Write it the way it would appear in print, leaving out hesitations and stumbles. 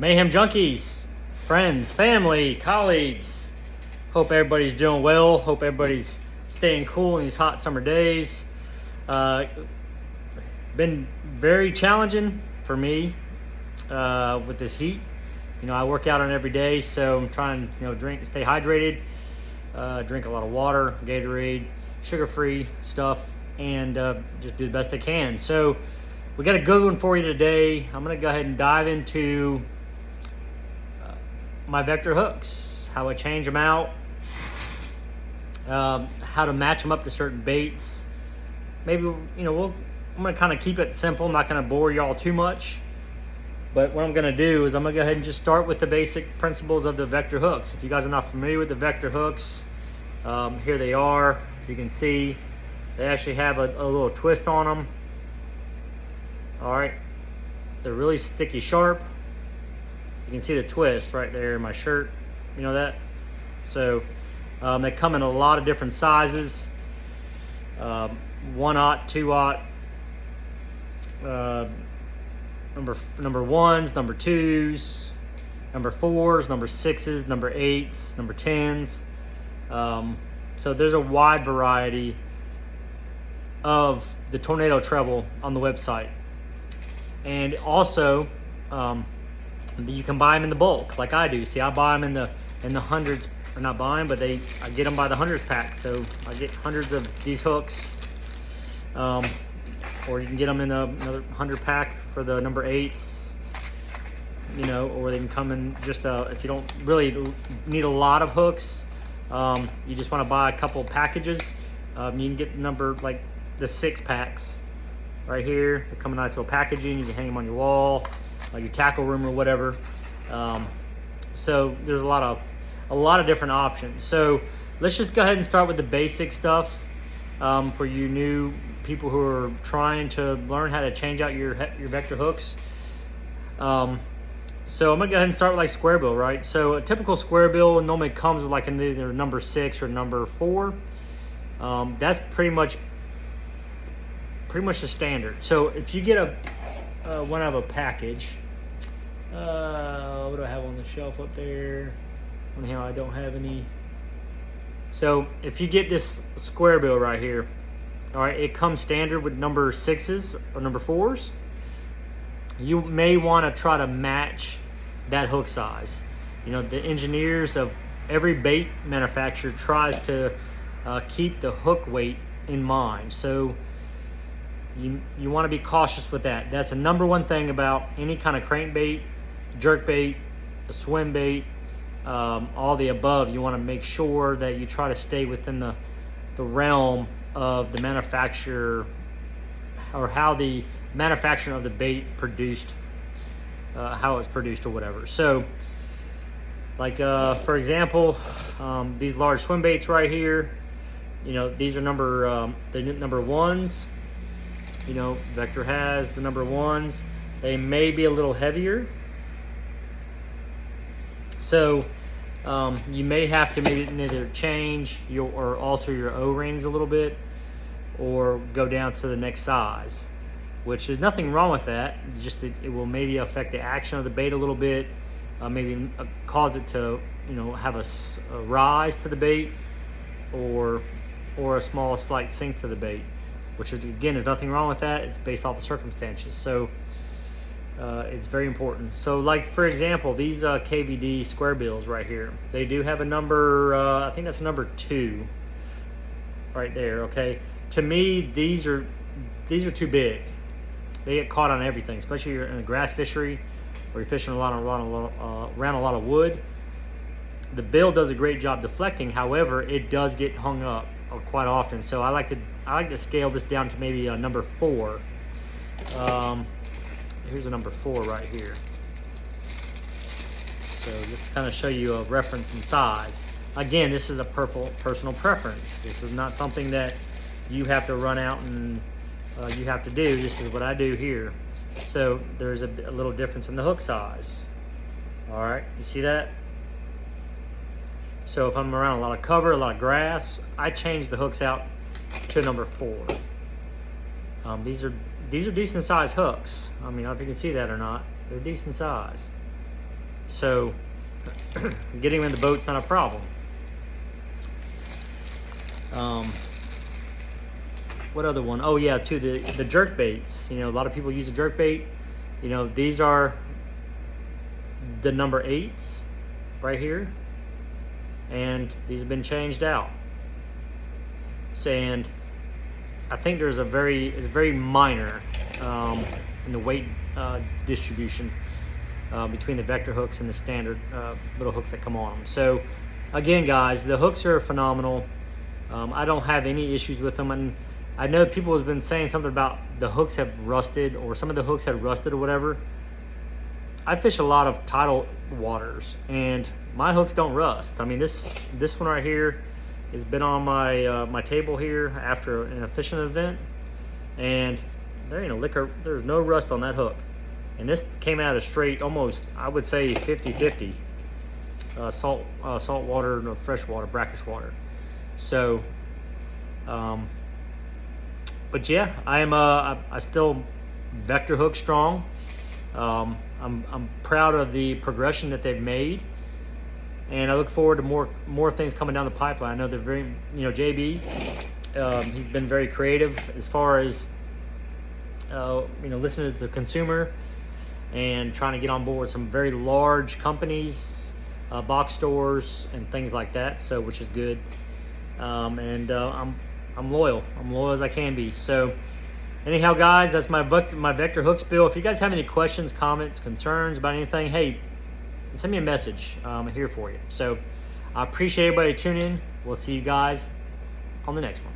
Mayhem Junkies, friends, family, colleagues. Hope everybody's doing well. Hope everybody's staying cool in these hot summer days. It's been very challenging for me with this heat. You know, I work out on every day, so I'm trying to, stay hydrated, drink a lot of water, Gatorade, sugar-free stuff, and just do the best I can. So we got a good one for you today. I'm going to go ahead and dive into my vector hooks, how I change them out, how to match them up to certain baits. Maybe, I'm going to kind of keep it simple. I'm not going to bore y'all too much. But what I'm going to do is I'm going to go ahead and just start with the basic principles of the vector hooks. If you guys are not familiar with the vector hooks, here they are. You can see they actually have a little twist on them. All right, they're really sticky sharp. You can see the twist right there in my shirt. You know that? So they come in a lot of different sizes. 1/0, 2/0. Number ones, number twos, number fours, number sixes, number eights, number 10s. So there's a wide variety of the Tornado treble on the website. And also, you can buy them in the bulk like I do. See, I buy them in the hundreds, or not buy them, but I get them by the hundreds pack. So I get hundreds of these hooks. Or you can get them in another 100 pack for the number 8s, or they can come in just if you don't really need a lot of hooks, you just want to buy a couple packages, you can get like the 6 packs right here. They come in nice little packaging. You can hang them on your wall, your tackle room or whatever. So there's a lot of different options. So let's just go ahead and start with the basic stuff for you new people who are trying to learn how to change out your vector hooks. So I'm gonna go ahead and start with like square bill, right? So a typical square bill normally comes with like either number 6 or number 4. That's pretty much the standard. So if you get one out of a package, what do I have on the shelf up there? Anyhow, I don't have any. So if you get this square bill right here, all right, it comes standard with number 6s or number 4s. You may want to try to match that hook size. The engineers of every bait manufacturer tries to keep the hook weight in mind. So you want to be cautious with that. That's the number one thing about any kind of crankbait, jerk bait, a swim bait, all the above. You want to make sure that you try to stay within the realm of the manufacturer, or how the manufacturer of the bait produced, how it's produced or whatever. So like for example, these large swim baits right here, these are number 1s. Vector has the number 1s. They may be a little heavier, so you may have to maybe either change or alter your O-rings a little bit, or go down to the next size, which is nothing wrong with that. Just that it will maybe affect the action of the bait a little bit, maybe cause it to have a rise to the bait, or a small slight sink to the bait, which is, again, there's nothing wrong with that. It's based off of circumstances. So it's very important. So like, for example, these KVD square bills right here, they do have a number, I think that's a number 2 right there. Okay, to me, these are too big. They get caught on everything, especially if you're in a grass fishery or you're fishing around a lot of wood. The bill does a great job deflecting. However, it does get hung up quite often. So I like to scale this down to maybe a number 4. Here's a number 4 right here. So just to kind of show you a reference in size. Again, this is a personal preference. This is not something that you have to run out and you have to do. This is what I do here. So there's a little difference in the hook size. All right, you see that? So if I'm around a lot of cover, a lot of grass, I change the hooks out to number 4. These are decent size hooks. I mean, I don't know if you can see that or not. They're decent size. So getting them in the boat's not a problem. What other one? Oh yeah, too, the jerk baits. You know, a lot of people use a jerk bait. You know, these are the number 8s right here, and these have been changed out. And I think there's it's very minor in the weight distribution between the vector hooks and the standard little hooks that come on them. So again, guys, the hooks are phenomenal. I don't have any issues with them, and I know people have been saying something about the hooks have rusted, or some of the hooks had rusted or whatever. I fish a lot of tidal waters, and my hooks don't rust. I mean, this one right here has been on my my table here after a fishing event, and there ain't a lick there's no rust on that hook. And this came out of straight, almost, I would say 50-50 salt water, no, fresh water, brackish water. So, but yeah, I still vector hook strong. I'm proud of the progression that they've made, and I look forward to more things coming down the pipeline. I know they're very, you know, JB, he's been very creative as far as you know, listening to the consumer and trying to get on board some very large companies, box stores and things like that. So, which is good. I'm loyal. I'm loyal as I can be. So anyhow, guys, that's my vector hook spill. If you guys have any questions, comments, concerns about anything, hey, send me a message. I'm here for you. So I appreciate everybody tuning in. We'll see you guys on the next one.